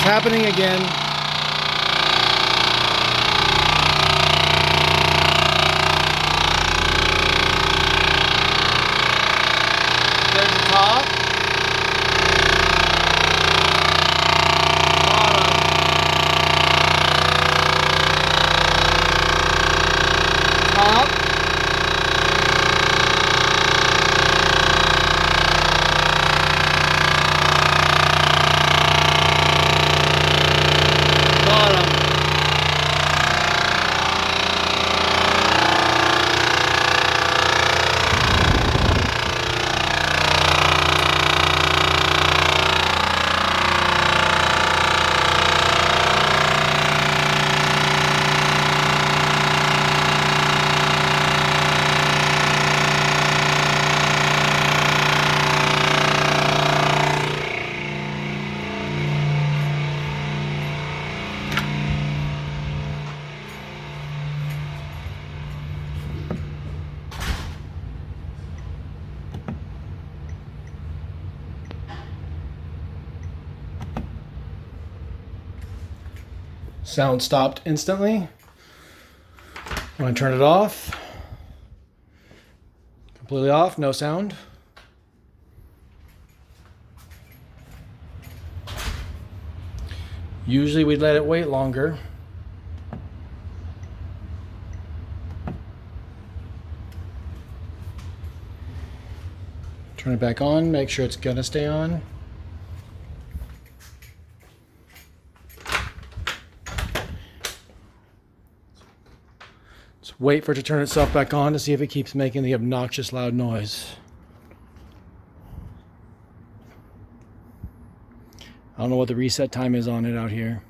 happening again. There's the top. Bottom. Top. Bottom. Sound stopped instantly. When I turn it off, completely off, no sound. Usually we'd let it wait longer. Turn it back on, make sure it's gonna stay on. Let's wait for it to turn itself back on to see if it keeps making the obnoxious loud noise. I don't know what the reset time is on it out here.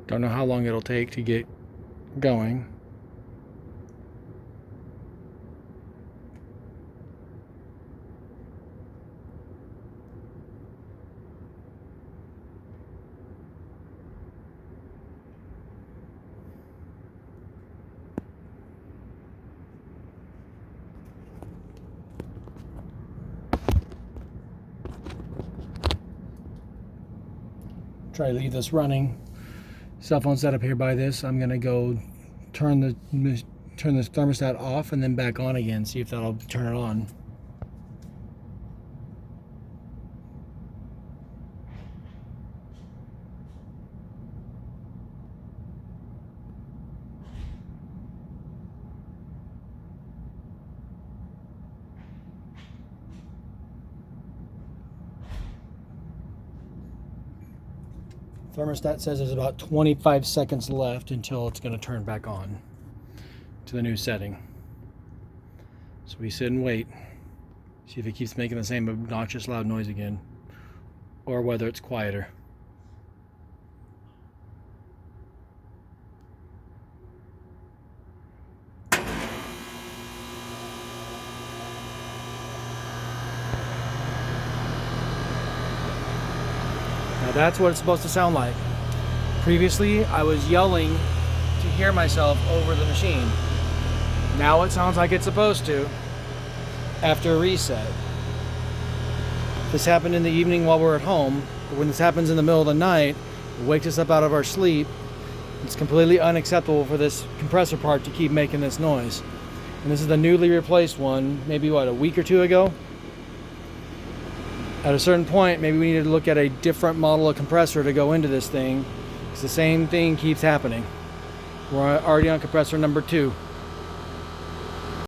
Don't know how long it'll take to get going. Try to leave this running. Cell phone set up here by this. I'm gonna go turn the thermostat off and then back on again. See if that'll turn it on. Thermostat says there's about 25 seconds left until it's going to turn back on to the new setting. So we sit and wait. See if it keeps making the same obnoxious loud noise again, or whether it's quieter. Now that's what it's supposed to sound like. Previously, I was yelling to hear myself over the machine. Now it sounds like it's supposed to after a reset. This happened in the evening while we're at home, but when this happens in the middle of the night, it wakes us up out of our sleep. It's completely unacceptable for this compressor part to keep making this noise. And this is the newly replaced one, maybe what, a week or two ago? At a certain point, maybe we needed to look at a different model of compressor to go into this thing, because the same thing keeps happening. We're already on compressor number 2.